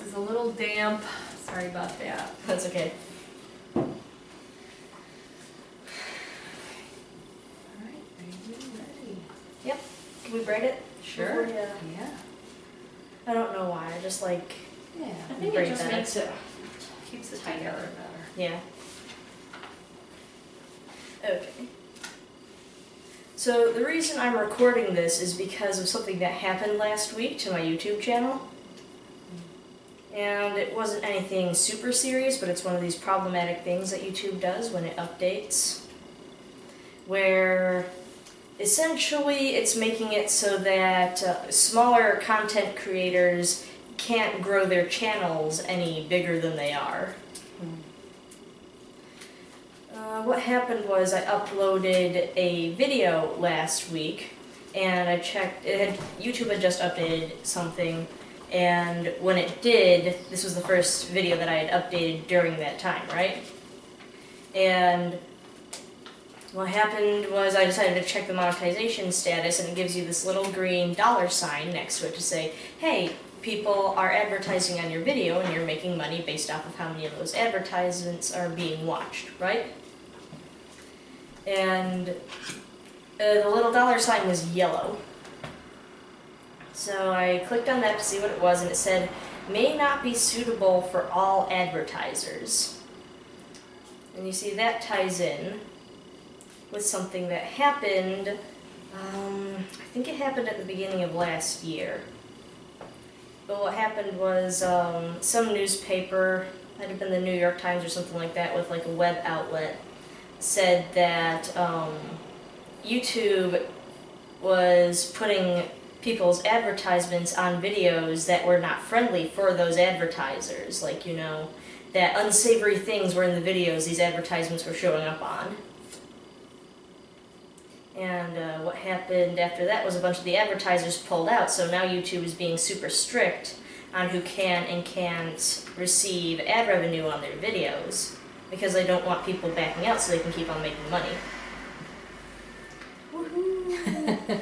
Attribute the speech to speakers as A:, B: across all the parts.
A: This is a little damp. Sorry about that.
B: That's okay.
A: Alright, are you ready?
B: Yep. Can we braid it?
A: Sure.
B: Before,
A: Yeah.
B: I don't know why. I just like.
A: Yeah.
C: I think
B: braid
C: it just
B: better.
C: makes it
A: Keeps it
C: tighter.
A: together better.
B: Yeah. Okay. So the reason I'm recording this is because of something that happened last week to my YouTube channel. And it wasn't anything super serious, but it's one of these problematic things that YouTube does when it updates. Where essentially it's making it so that smaller content creators can't grow their channels any bigger than they are. What happened was I uploaded a video last week, and I checked, YouTube had just updated something, and when it did, this was the first video that I had updated during that time, right? And what happened was I decided to check the monetization status, and it gives you this little green $sign next to it to say, hey, people are advertising on your video and you're making money based off of how many of those advertisements are being watched, right? And the little $sign was yellow. So I clicked on that to see what it was, and it said, may not be suitable for all advertisers. And you see that ties in with something that happened, I think it happened at the beginning of last year. But what happened was some newspaper, might have been the New York Times or something like that, with like a web outlet, said that YouTube was putting people's advertisements on videos that were not friendly for those advertisers. Like, you know, that unsavory things were in the videos these advertisements were showing up on. And what happened after that was a bunch of the advertisers pulled out, so now YouTube is being super strict on who can and can't receive ad revenue on their videos, because they don't want people backing out so they can keep on making money. Woohoo!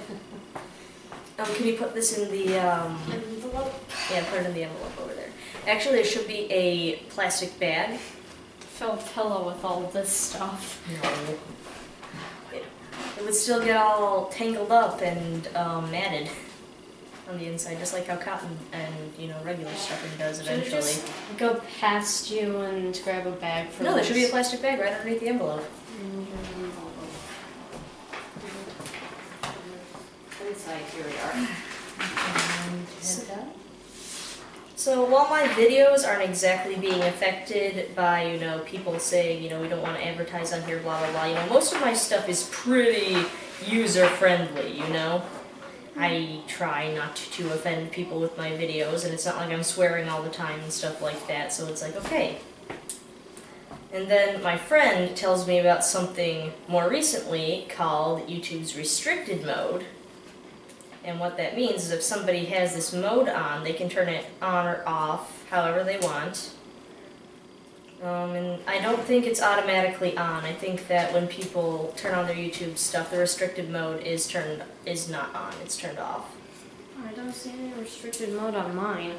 B: Can you put this in the
C: envelope?
B: Yeah, put it in the envelope over there. Actually, there should be a plastic bag.
C: Fill a pillow with all this stuff.
B: No. It would still get all tangled up and matted on the inside, just like how cotton and, you know, regular stuffing does eventually.
C: Should I just go past you and grab a bag for
B: No, there
C: this?
B: should be a plastic bag right underneath the envelope.
C: Inside, here we are.
B: So while my videos aren't exactly being affected by, you know, people saying, you know, we don't want to advertise on here, blah, blah, blah, you know, most of my stuff is pretty user-friendly, you know? I try not to offend people with my videos, and it's not like I'm swearing all the time and stuff like that, so it's like, okay. And then my friend tells me about something more recently called YouTube's restricted mode. And what that means is if somebody has this mode on, they can turn it on or off however they want. And I don't think it's automatically on. I think that when people turn on their YouTube stuff, the restricted mode is not on. It's turned off.
C: I don't see any restricted mode on mine.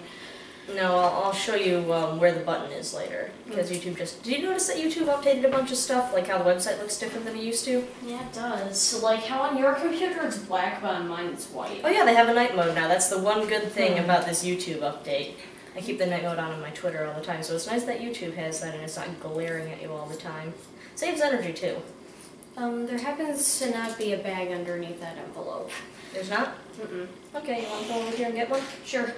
B: No, I'll show you where the button is later. Because YouTube just... Did you notice that YouTube updated a bunch of stuff? Like how the website looks different than it used to?
C: Yeah, it does. So like how on your computer it's black, but on mine it's white.
B: Oh yeah, they have a night mode now. That's the one good thing about this YouTube update. I keep the night mode on my Twitter all the time, so it's nice that YouTube has that and it's not glaring at you all the time. Saves energy too.
C: There happens to not be a bag underneath that envelope.
B: There's not?
C: Mm-mm.
B: Okay, you want to go over here and get one?
C: Sure.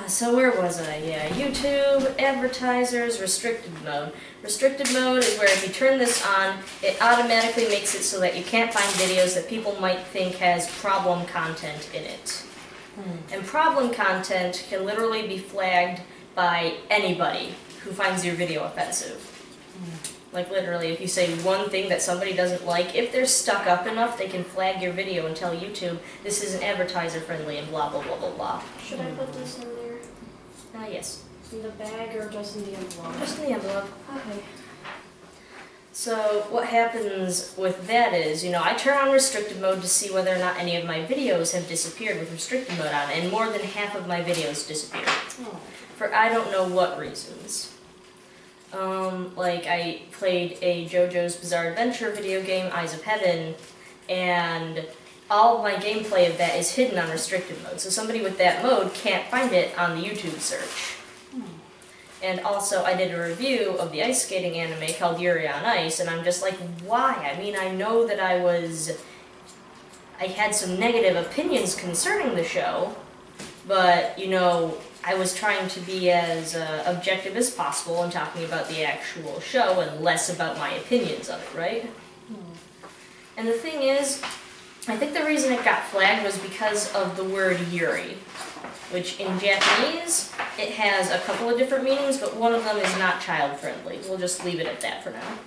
B: So where was I? Yeah, YouTube, advertisers, restricted mode. Restricted mode is where if you turn this on, it automatically makes it so that you can't find videos that people might think has problem content in it. And problem content can literally be flagged by anybody who finds your video offensive. Like literally, if you say one thing that somebody doesn't like, if they're stuck up enough, they can flag your video and tell YouTube, this isn't advertiser friendly and blah blah blah blah blah.
C: Should I put this in there?
B: Yes.
C: In the bag or just in the envelope?
B: Just in the envelope.
C: Okay.
B: So what happens with that is, I turn on restricted mode to see whether or not any of my videos have disappeared with restricted mode on, and more than half of my videos disappeared.
A: Oh.
B: For I don't know what reasons. Like I played a JoJo's Bizarre Adventure video game, Eyes of Heaven, and all of my gameplay of that is hidden on restricted mode, so somebody with that mode can't find it on the YouTube search. And also, I did a review of the ice skating anime called Yuri on Ice, and I'm just like, why? I mean, I know that I had some negative opinions concerning the show, but, I was trying to be as objective as possible in talking about the actual show and less about my opinions of it, right? And the thing is, I think the reason it got flagged was because of the word Yuri, which in Japanese, it has a couple of different meanings, but one of them is not child-friendly. We'll just leave it at that for now.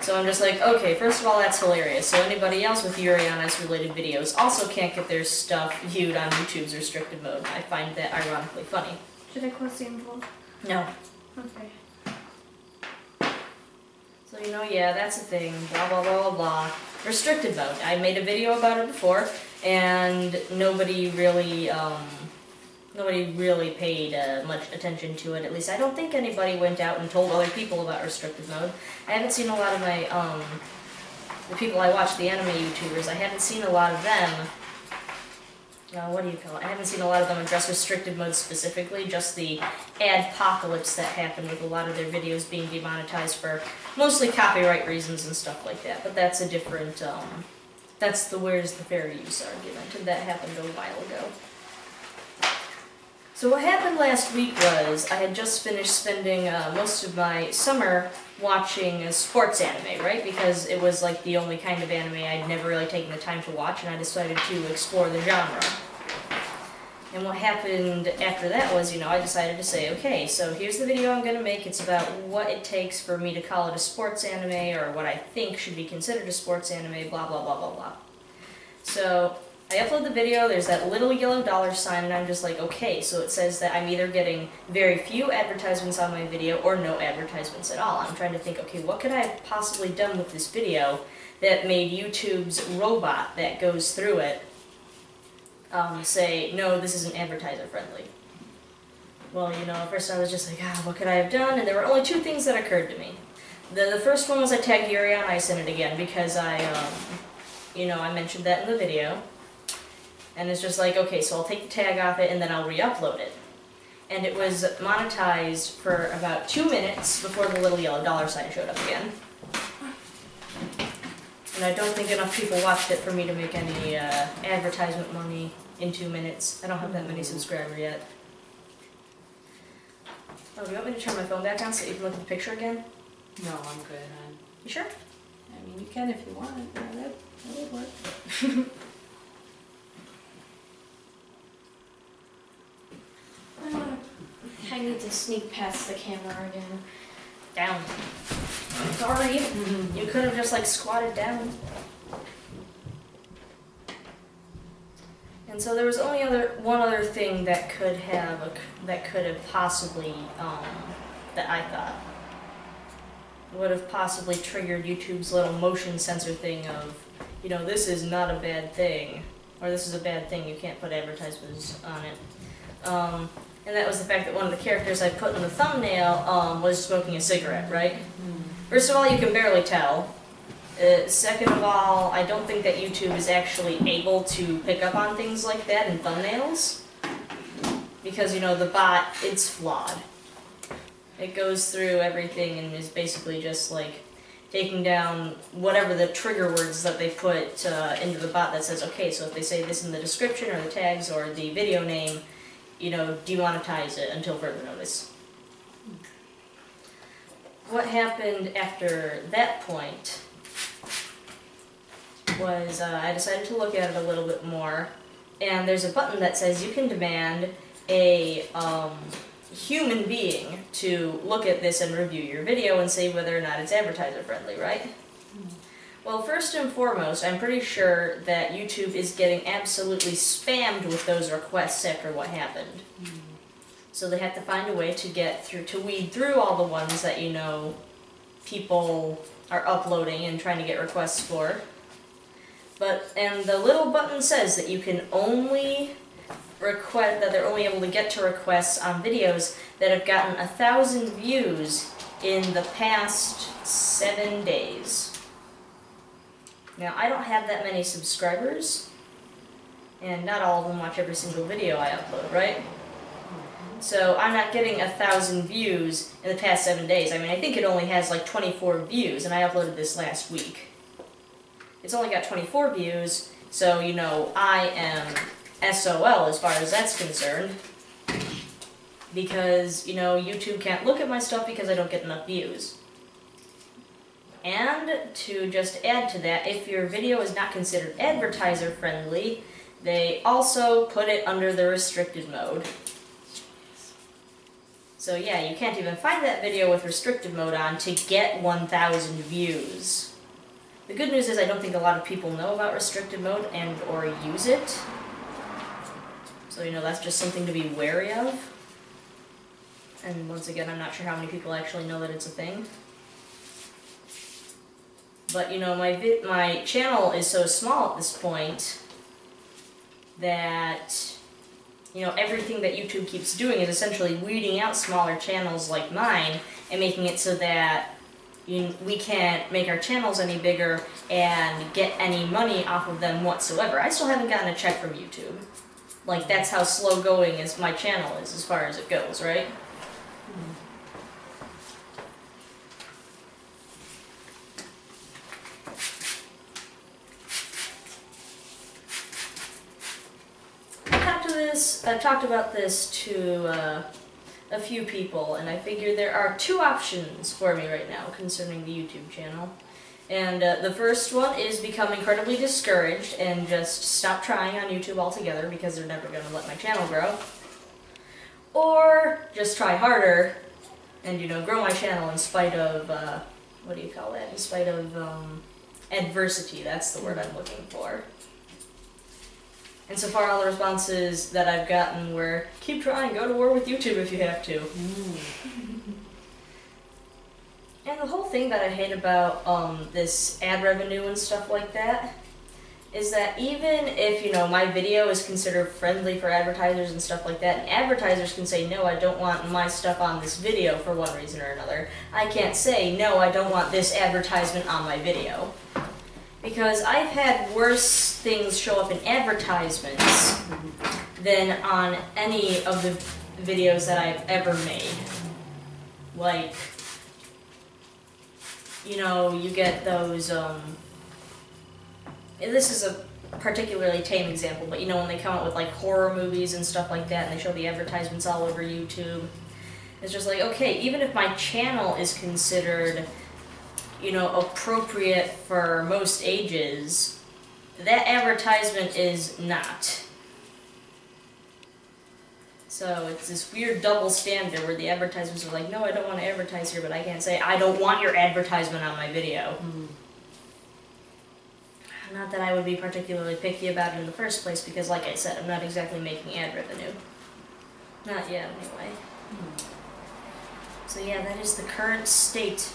B: So I'm just like, okay, first of all, that's hilarious. So anybody else with Yuri on Ice related videos also can't get their stuff viewed on YouTube's restricted mode. I find that ironically funny.
C: Should I close the envelope?
B: No.
C: Okay.
B: So, yeah, that's the thing, blah, blah, blah, blah, blah. Restricted mode. I made a video about it before, and nobody really paid much attention to it. At least I don't think anybody went out and told other people about restricted mode. I haven't seen a lot of my, the people I watch, the anime YouTubers, I haven't seen a lot of them, what do you call it? I haven't seen a lot of them address restricted mode specifically, just the adpocalypse that happened with a lot of their videos being demonetized for mostly copyright reasons and stuff like that. But that's a different, that's the where's the fair use argument, and that happened a while ago. So what happened last week was I had just finished spending most of my summer watching sports anime, right? Because it was like the only kind of anime I'd never really taken the time to watch, and I decided to explore the genre. And what happened after that was, I decided to say, okay, so here's the video I'm going to make. It's about what it takes for me to call it a sports anime, or what I think should be considered a sports anime, blah, blah, blah, blah, blah. So I upload the video, there's that little yellow $sign, and I'm just like, okay, so it says that I'm either getting very few advertisements on my video or no advertisements at all. I'm trying to think, okay, what could I have possibly done with this video that made YouTube's robot that goes through it say, no, this isn't advertiser friendly. Well, at first I was just like, what could I have done? And there were only two things that occurred to me. The first one was I tagged Yuri on Ice in it again because I mentioned that in the video. And it's just like, okay, so I'll take the tag off it and then I'll re-upload it. And it was monetized for about 2 minutes before the little yellow $sign showed up again. And I don't think enough people watched it for me to make any advertisement money in 2 minutes. I don't have that many subscribers yet. Oh, do you want me to turn my phone back on so you can look at the picture again?
A: No, I'm good, hon.
B: You sure?
A: I mean, you can if you want. Yeah, that would work.
C: I need to sneak past the camera again.
B: Down. Sorry. You could have just squatted down. And so there was only one other thing that could have possibly that I thought would have possibly triggered YouTube's little motion sensor thing of, this is not a bad thing, or this is a bad thing, you can't put advertisements on it. And that was the fact that one of the characters I put in the thumbnail was smoking a cigarette, right? First of all, you can barely tell. Second of all, I don't think that YouTube is actually able to pick up on things like that in thumbnails. Because, the bot, it's flawed. It goes through everything and is basically just taking down whatever the trigger words that they put into the bot that says, okay, so if they say this in the description or the tags or the video name, demonetize it until further notice. What happened after that point was I decided to look at it a little bit more, and there's a button that says you can demand a human being to look at this and review your video and say whether or not it's advertiser friendly, right? Well, first and foremost, I'm pretty sure that YouTube is getting absolutely spammed with those requests after what happened. So they have to find a way to weed through all the ones that people are uploading and trying to get requests for. And the little button says that you can only request, that they're only able to get to requests on videos that have gotten 1,000 views in the past 7 days. Now, I don't have that many subscribers, and not all of them watch every single video I upload, right? So I'm not getting 1,000 views in the past 7 days. I mean, I think it only has like 24 views, and I uploaded this last week. It's only got 24 views, so, you know, I am SOL as far as that's concerned. Because, you know, YouTube can't look at my stuff because I don't get enough views. And to just add to that, if your video is not considered advertiser friendly, they also put it under the restricted mode. So yeah, you can't even find that video with restricted mode on to get 1,000 views. The good news is I don't think a lot of people know about restricted mode and or use it. So, you know, that's just something to be wary of. And once again, I'm not sure how many people actually know that it's a thing. But, you know, my channel is so small at this point that, you know, everything that YouTube keeps doing is essentially weeding out smaller channels like mine and making it so that we can't make our channels any bigger and get any money off of them whatsoever. I still haven't gotten a check from YouTube. Like, that's how slow going as my channel is as far as it goes, right? I've talked about this to a few people, and I figure there are two options for me right now concerning the YouTube channel. And the first one is become incredibly discouraged and just stop trying on YouTube altogether because they're never going to let my channel grow. Or just try harder and, you know, grow my channel in spite of, what do you call that? In spite of adversity, that's the word I'm looking for. And so far all the responses that I've gotten were, keep trying, go to war with YouTube if you have to. And the whole thing that I hate about this ad revenue and stuff like that is that even if, you know, my video is considered friendly for advertisers and stuff like that, and advertisers can say, no, I don't want my stuff on this video for one reason or another, I can't say, no, I don't want this advertisement on my video. Because I've had worse things show up in advertisements than on any of the videos that I've ever made. Like, you know, you get those, this is a particularly tame example, but you know when they come out with like horror movies and stuff like that and they show the advertisements all over YouTube, it's just like, okay, even if my channel is considered, you know, appropriate for most ages, that advertisement is not. So it's this weird double standard where the advertisements are like, no, I don't want to advertise here, but I can't say, I don't want your advertisement on my video. Not that I would be particularly picky about it in the first place, because like I said, I'm not exactly making ad revenue. Not yet, anyway. So yeah, that is the current state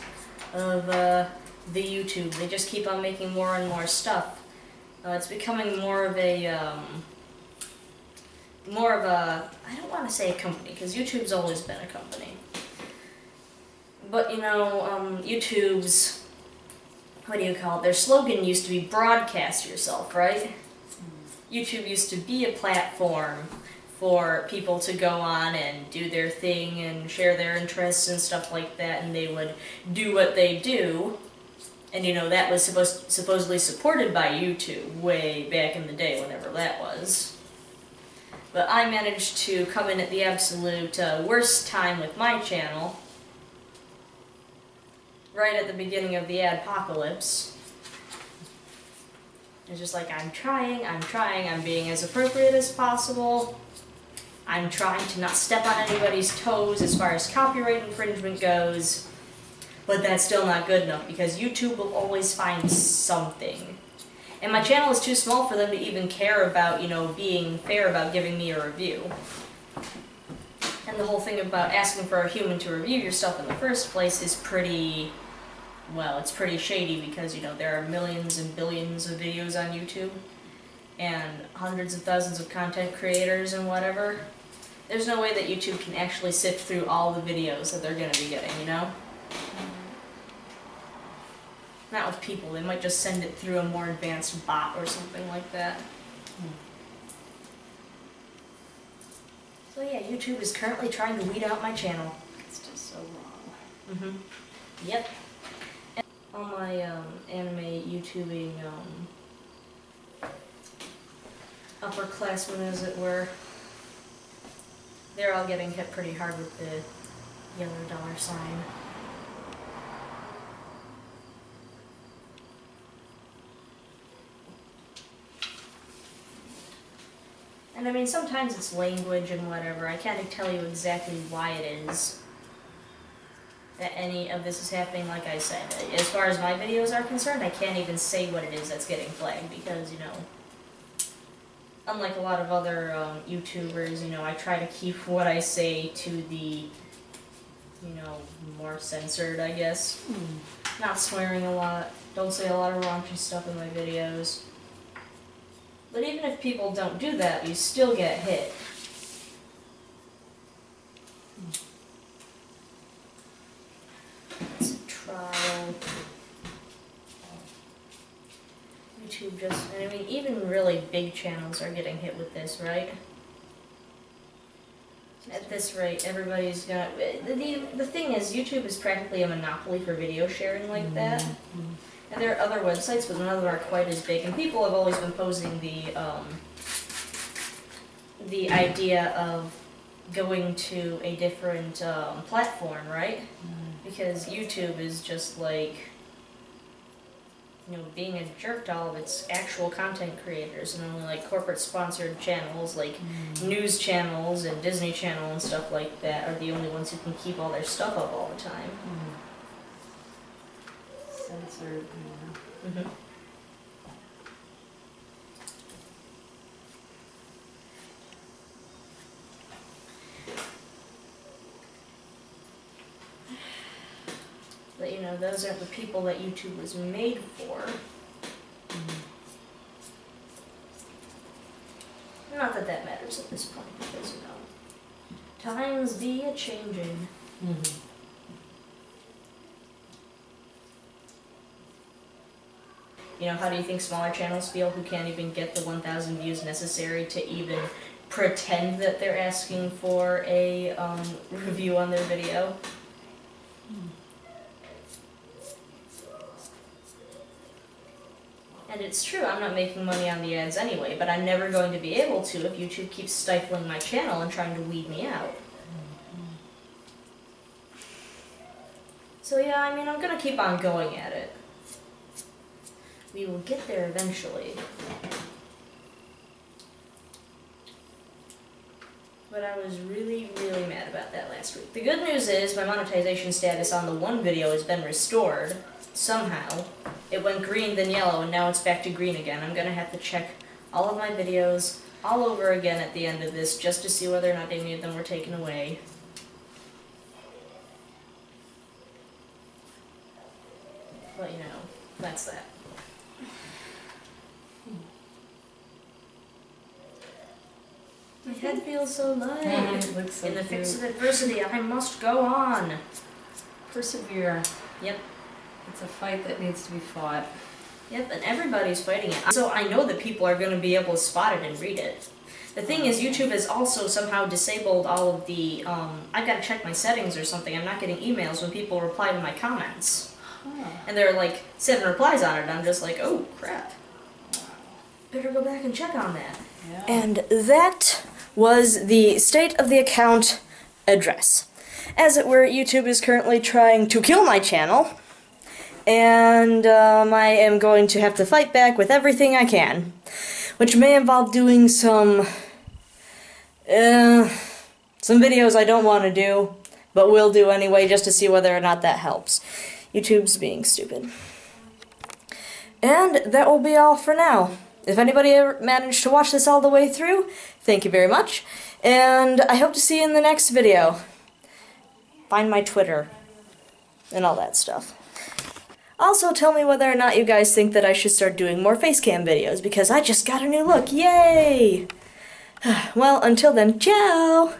B: of the YouTube. They just keep on making more and more stuff. It's becoming more of a, I don't want to say a company, because YouTube's always been a company. But, you know, YouTube's, what do you call it, their slogan used to be broadcast yourself, right? YouTube used to be a platform for people to go on and do their thing and share their interests and stuff like that, and they would do what they do. And, you know, that was supposedly supported by YouTube way back in the day, whenever that was. But I managed to come in at the absolute worst time with my channel, right at the beginning of the adpocalypse. It's just like, I'm trying, I'm being as appropriate as possible. I'm trying to not step on anybody's toes as far as copyright infringement goes, but that's still not good enough because YouTube will always find something. And my channel is too small for them to even care about, you know, being fair about giving me a review. And the whole thing about asking for a human to review your stuff in the first place is pretty well, it's pretty shady because, you know, there are millions and billions of videos on YouTube and hundreds of thousands of content creators and whatever. There's no way that YouTube can actually sift through all the videos that they're going to be getting, you know? Not with people, they might just send it through a more advanced bot or something like that. So yeah, YouTube is currently trying to weed out my channel.
A: It's just so wrong.
B: Mm-hmm. Yep. And all my anime YouTubing upperclassmen, as it were, they're all getting hit pretty hard with the yellow $sign. And I mean, sometimes it's language and whatever. I can't tell you exactly why it is that any of this is happening. Like I said, as far as my videos are concerned, I can't even say what it is that's getting flagged because, you know, unlike a lot of other YouTubers, you know, I try to keep what I say to the, you know, more censored, I guess. Not swearing a lot, don't say a lot of raunchy stuff in my videos. But even if people don't do that, you still get hit. It's a trial. YouTube just, and I mean, even really big channels are getting hit with this, right? At this rate, everybody's gonna. The thing is, YouTube is practically a monopoly for video sharing like that. And there are other websites, but none of them are quite as big. And people have always been posing the idea of going to a different platform, right? Because YouTube is just like, you know, being a jerk to all of its actual content creators, and only like corporate sponsored channels like news channels and Disney Channel and stuff like that are the only ones who can keep all their stuff up all the time.
A: Censored.
B: But you know, those aren't the people that YouTube was made for. Not that that matters at this point, because, you know, times be a-changing. You know, how do you think smaller channels feel who can't even get the 1,000 views necessary to even pretend that they're asking for a review on their video? And it's true, I'm not making money on the ads anyway, but I'm never going to be able to if YouTube keeps stifling my channel and trying to weed me out. So yeah, I mean, I'm gonna keep on going at it. We will get there eventually. But I was really, really mad about that last week. The good news is my monetization status on the one video has been restored, somehow. It went green, then yellow, and now it's back to green again. I'm gonna have to check all of my videos all over again at the end of this, just to see whether or not any of them were taken away. But, you know, that's that. My head feels so light.
A: It looks so
B: In the
A: cute.
B: face of adversity, I must go on.
A: Persevere.
B: Yep.
A: It's a fight that needs to be fought.
B: Yep, and everybody's fighting it. So I know that people are going to be able to spot it and read it. The thing is, YouTube has also somehow disabled all of the, I've got to check my settings or something. I'm not getting emails when people reply to my comments. And there are like 7 replies on it, and I'm just like, oh, crap. Better go back and check on that.
A: Yeah.
B: And that was the state of the account address. As it were, YouTube is currently trying to kill my channel, and I am going to have to fight back with everything I can, which may involve doing some videos I don't want to do, but will do anyway, just to see whether or not that helps. YouTube's being stupid. And that will be all for now. If anybody ever managed to watch this all the way through, thank you very much, and I hope to see you in the next video. Find my Twitter and all that stuff. Also, tell me whether or not you guys think that I should start doing more facecam videos, because I just got a new look. Yay! Well, until then, ciao!